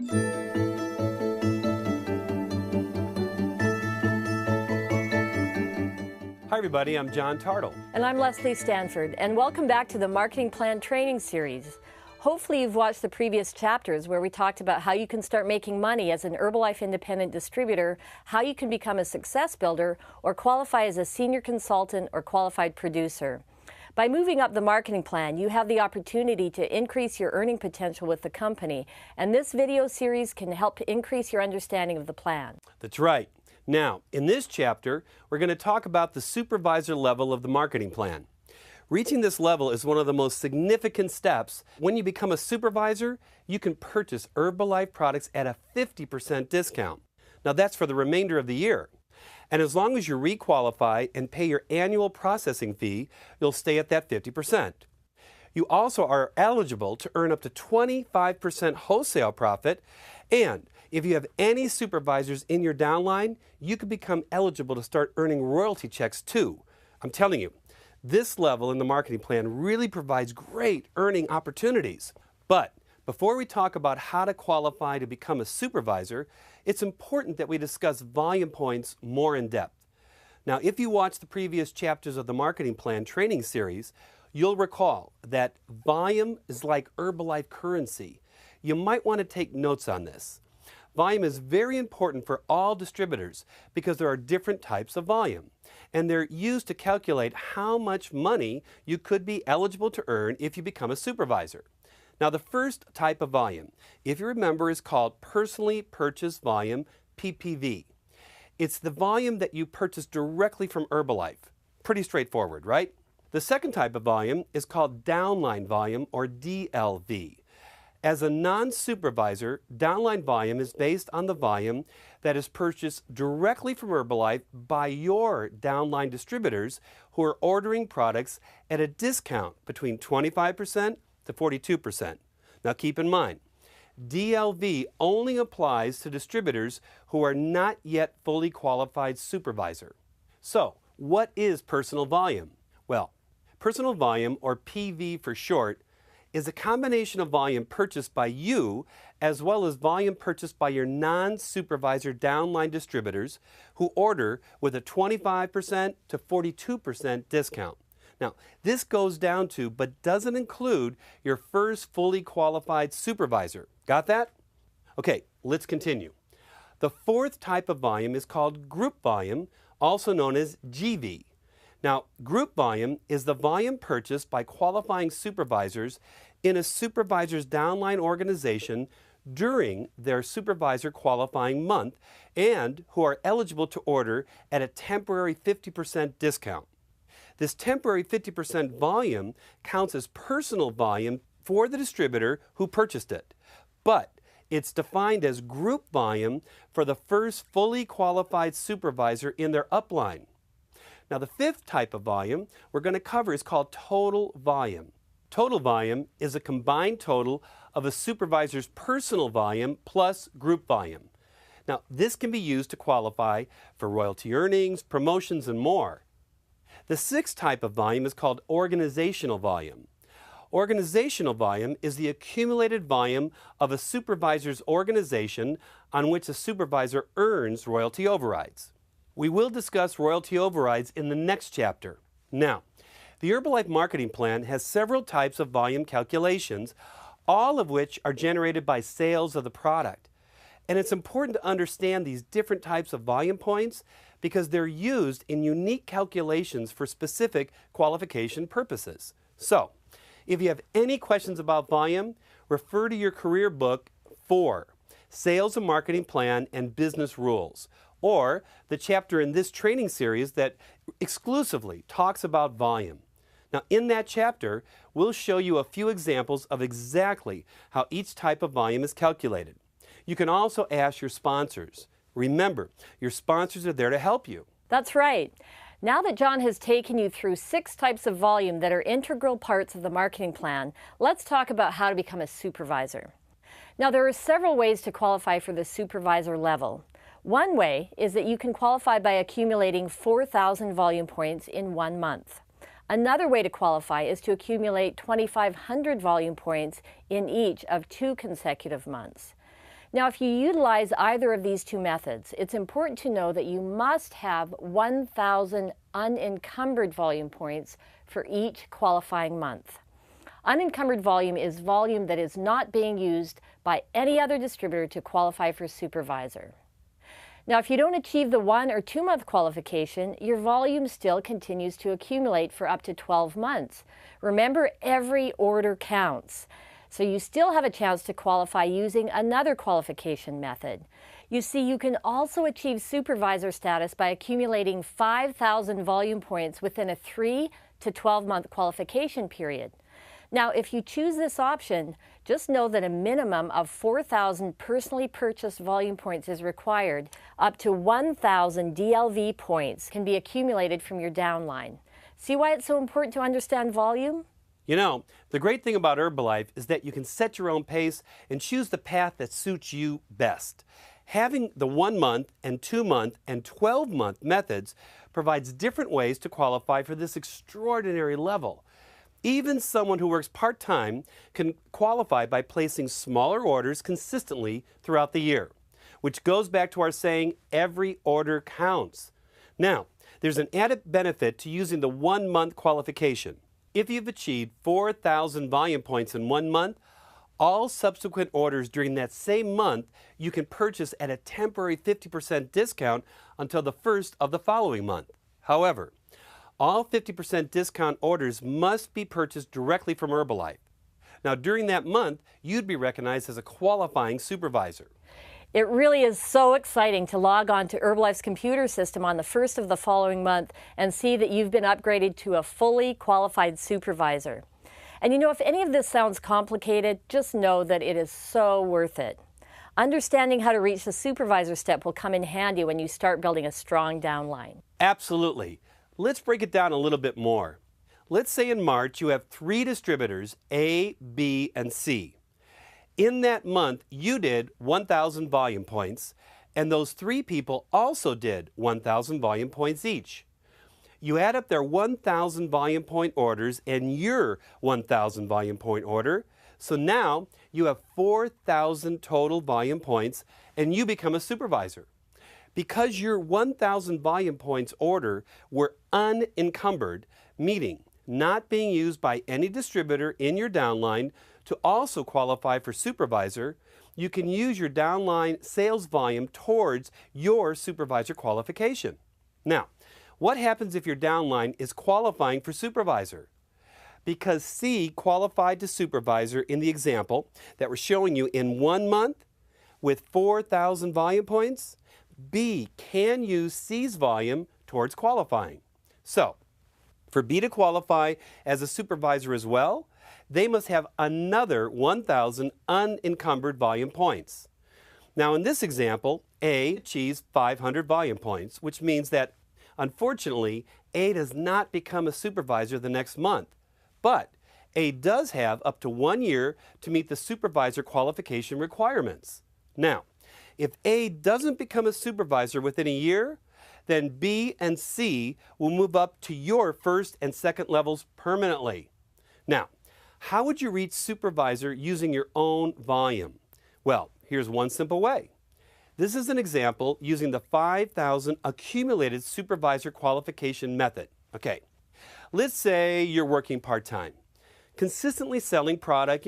Hi everybody, I'm John Tartle. And I'm Leslie Stanford, and welcome back to the Marketing Plan Training Series. Hopefully you've watched the previous chapters where we talked about how you can start making money as an Herbalife independent distributor, how you can become a success builder, or qualify as a senior consultant or qualified producer. By moving up the marketing plan, you have the opportunity to increase your earning potential with the company, and this video series can help to increase your understanding of the plan. That's right. Now, in this chapter, we're going to talk about the supervisor level of the marketing plan. Reaching this level is one of the most significant steps. When you become a supervisor, you can purchase Herbalife products at a 50% discount. Now, that's for the remainder of the year. And as long as you requalify and pay your annual processing fee, you'll stay at that 50%. You also are eligible to earn up to 25% wholesale profit, and if you have any supervisors in your downline, you can become eligible to start earning royalty checks too. I'm telling you, this level in the marketing plan really provides great earning opportunities. But before we talk about how to qualify to become a supervisor, it's important that we discuss volume points more in depth. Now, if you watch the previous chapters of the marketing plan training series, you'll recall that volume is like Herbalife currency. You might want to take notes on this. Volume is very important for all distributors because there are different types of volume, and they're used to calculate how much money you could be eligible to earn if you become a supervisor. Now, the first type of volume, if you remember, is called personally purchased volume, PPV. It's the volume that you purchase directly from Herbalife. Pretty straightforward, right? The second type of volume is called downline volume, or DLV. As a non-supervisor, downline volume is based on the volume that is purchased directly from Herbalife by your downline distributors who are ordering products at a discount between 25% to 42%. Now keep in mind, DLV only applies to distributors who are not yet fully qualified supervisor. So, what is personal volume? Well, personal volume, or PV for short, is a combination of volume purchased by you as well as volume purchased by your non-supervisor downline distributors who order with a 25% to 42% discount. Now, this goes down to but doesn't include your first fully qualified supervisor. Got that? Okay, let's continue. The fourth type of volume is called group volume, also known as GV. Now, group volume is the volume purchased by qualifying supervisors in a supervisor's downline organization during their supervisor qualifying month and who are eligible to order at a temporary 50% discount. This temporary 50% volume counts as personal volume for the distributor who purchased it, but it's defined as group volume for the first fully qualified supervisor in their upline. Now, the fifth type of volume we're going to cover is called total volume. Total volume is a combined total of a supervisor's personal volume plus group volume. Now, this can be used to qualify for royalty earnings, promotions, and more. The sixth type of volume is called organizational volume. Organizational volume is the accumulated volume of a supervisor's organization on which a supervisor earns royalty overrides. We will discuss royalty overrides in the next chapter. Now, the Herbalife marketing plan has several types of volume calculations, all of which are generated by sales of the product. And it's important to understand these different types of volume points because they're used in unique calculations for specific qualification purposes. So, if you have any questions about volume, refer to your career book 4, Sales and Marketing Plan and Business Rules, or the chapter in this training series that exclusively talks about volume. Now, in that chapter, we'll show you a few examples of exactly how each type of volume is calculated. You can also ask your sponsors. Remember, your sponsors are there to help you. That's right. Now that John has taken you through 6 types of volume that are integral parts of the marketing plan, let's talk about how to become a supervisor. Now, there are several ways to qualify for the supervisor level. One way is that you can qualify by accumulating 4,000 volume points in 1 month. Another way to qualify is to accumulate 2,500 volume points in each of 2 consecutive months. Now, if you utilize either of these two methods, it's important to know that you must have 1,000 unencumbered volume points for each qualifying month. Unencumbered volume is volume that is not being used by any other distributor to qualify for supervisor. Now, if you don't achieve the 1 or 2 month qualification, your volume still continues to accumulate for up to 12 months. Remember, every order counts. So you still have a chance to qualify using another qualification method. You see, you can also achieve supervisor status by accumulating 5,000 volume points within a 3 to 12 month qualification period. Now, if you choose this option, just know that a minimum of 4,000 personally purchased volume points is required. Up to 1,000 DLV points can be accumulated from your downline. See why it's so important to understand volume? You know, the great thing about Herbalife is that you can set your own pace and choose the path that suits you best. Having the 1 month and 2 month and 12 month methods provides different ways to qualify for this extraordinary level. Even someone who works part-time can qualify by placing smaller orders consistently throughout the year, which goes back to our saying, every order counts. Now, there's an added benefit to using the 1 month qualification. If you've achieved 4,000 volume points in 1 month, all subsequent orders during that same month you can purchase at a temporary 50% discount until the first of the following month. However, all 50% discount orders must be purchased directly from Herbalife. Now, during that month, you'd be recognized as a qualifying supervisor. It really is so exciting to log on to Herbalife's computer system on the first of the following month and see that you've been upgraded to a fully qualified supervisor. And you know, if any of this sounds complicated, just know that it is so worth it. Understanding how to reach the supervisor step will come in handy when you start building a strong downline. Absolutely. Let's break it down a little bit more. Let's say in March you have 3 distributors, A, B, and C. In that month, you did 1,000 volume points, and those 3 people also did 1,000 volume points each. You add up their 1,000 volume point orders and your 1,000 volume point order, so now you have 4,000 total volume points, and you become a supervisor. Because your 1,000 volume points order were unencumbered, meaning not being used by any distributor in your downline to also qualify for supervisor, you can use your downline sales volume towards your supervisor qualification. Now, what happens if your downline is qualifying for supervisor? Because C qualified to supervisor in the example that we're showing you in 1 month with 4,000 volume points, B can use C's volume towards qualifying. So, for B to qualify as a supervisor as well, they must have another 1,000 unencumbered volume points. Now, in this example, A achieves 500 volume points, which means that, unfortunately, A does not become a supervisor the next month. But A does have up to 1 year to meet the supervisor qualification requirements. Now, if A doesn't become a supervisor within a year, then B and C will move up to your first and second levels permanently. Now, how would you reach supervisor using your own volume? Well, here's one simple way. This is an example using the 5,000 accumulated supervisor qualification method. Okay, let's say you're working part-time, consistently selling product,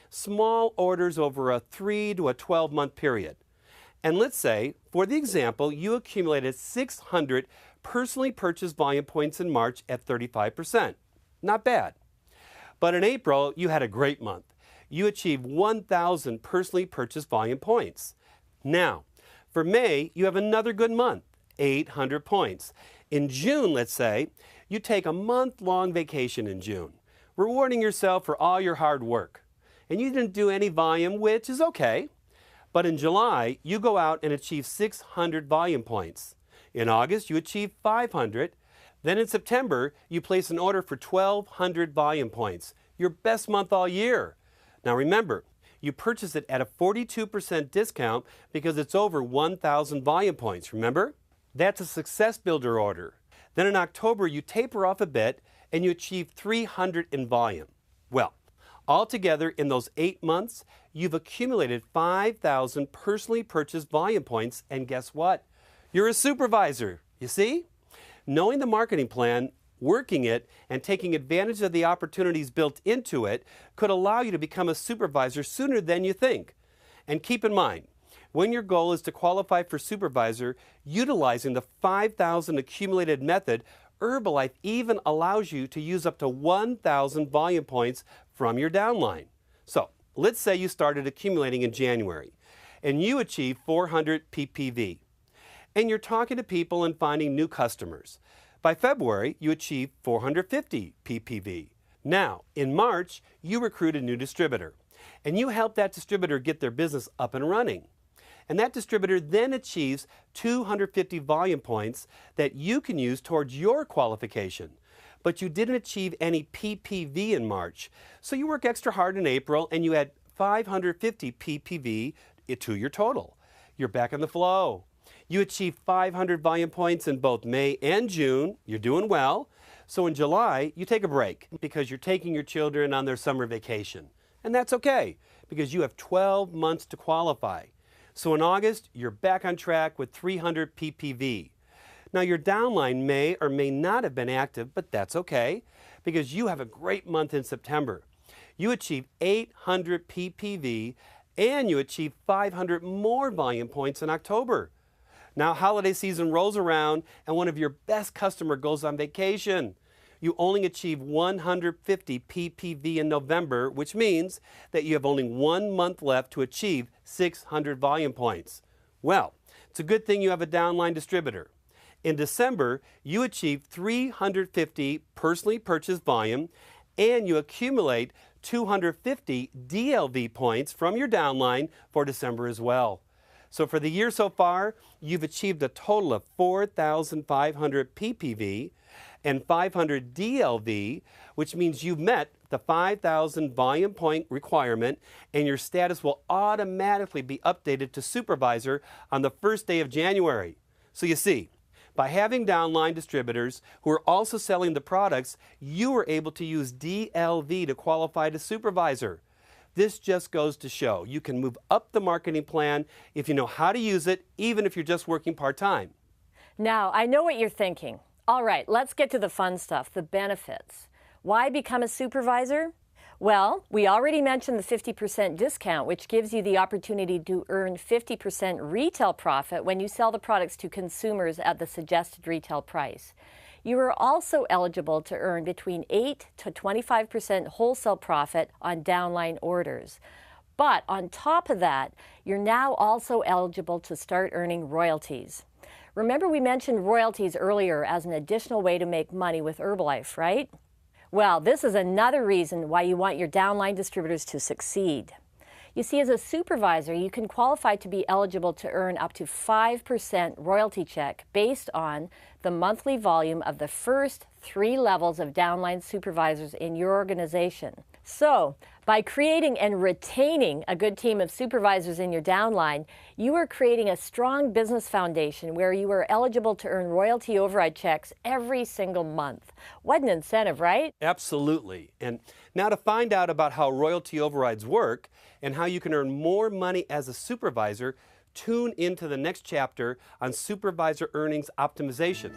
small orders over a 3 to a 12-month period. And let's say, for the example, you accumulated 600 personally purchased volume points in March at 35%. Not bad. But in April, you had a great month. You achieved 1,000 personally purchased volume points. Now, for May, you have another good month, 800 points. In June, let's say, you take a month-long vacation in June, rewarding yourself for all your hard work. And you didn't do any volume, which is okay. But in July, you go out and achieve 600 volume points. In August, you achieve 500. Then in September, you place an order for 1,200 volume points, your best month all year. Now remember, you purchase it at a 42% discount because it's over 1,000 volume points, remember? That's a success builder order. Then in October, you taper off a bit and you achieve 300 in volume. Well, Altogether, in those 8 months, you've accumulated 5,000 personally purchased volume points, and guess what? You're a supervisor, you see? Knowing the marketing plan, working it, and taking advantage of the opportunities built into it could allow you to become a supervisor sooner than you think. And keep in mind, when your goal is to qualify for supervisor, utilizing the 5,000 accumulated method, Herbalife even allows you to use up to 1,000 volume points from your downline. So, let's say you started accumulating in January, and you achieve 400 PPV. And you're talking to people and finding new customers. By February, you achieve 450 PPV. Now, in March, you recruit a new distributor, and you help that distributor get their business up and running. And that distributor then achieves 250 volume points that you can use towards your qualification. But you didn't achieve any PPV in March, so you work extra hard in April and you add 550 PPV to your total. You're back on the flow. You achieve 500 volume points in both May and June. You're doing well. So in July, you take a break because you're taking your children on their summer vacation. And that's okay because you have 12 months to qualify. So in August, you're back on track with 300 PPV. Now your downline may or may not have been active, but that's okay because you have a great month in September. You achieve 800 PPV and you achieve 500 more volume points in October. Now holiday season rolls around and one of your best customer goes on vacation. You only achieve 150 PPV in November, which means that you have only 1 month left to achieve 600 volume points. Well, it's a good thing you have a downline distributor. In December, you achieve 350 personally purchased volume and you accumulate 250 DLV points from your downline for December as well. So for the year so far, you've achieved a total of 4,500 PPV and 500 DLV, which means you've met the 5,000 volume point requirement and your status will automatically be updated to supervisor on the first day of January. So you see, by having downline distributors who are also selling the products, you are able to use DLV to qualify to supervisor. This just goes to show you can move up the marketing plan if you know how to use it, even if you're just working part-time. Now, I know what you're thinking. All right, let's get to the fun stuff, the benefits. Why become a supervisor? Well, we already mentioned the 50% discount, which gives you the opportunity to earn 50% retail profit when you sell the products to consumers at the suggested retail price. You are also eligible to earn between 8 to 25% wholesale profit on downline orders. But on top of that, you're now also eligible to start earning royalties. Remember we mentioned royalties earlier as an additional way to make money with Herbalife, right? Well, this is another reason why you want your downline distributors to succeed. You see, as a supervisor, you can qualify to be eligible to earn up to 5% royalty check based on the monthly volume of the first 3 levels of downline supervisors in your organization. So, by creating and retaining a good team of supervisors in your downline, you are creating a strong business foundation where you are eligible to earn royalty override checks every single month. What an incentive, right? Absolutely. And now to find out about how royalty overrides work and how you can earn more money as a supervisor, tune into the next chapter on supervisor earnings optimization.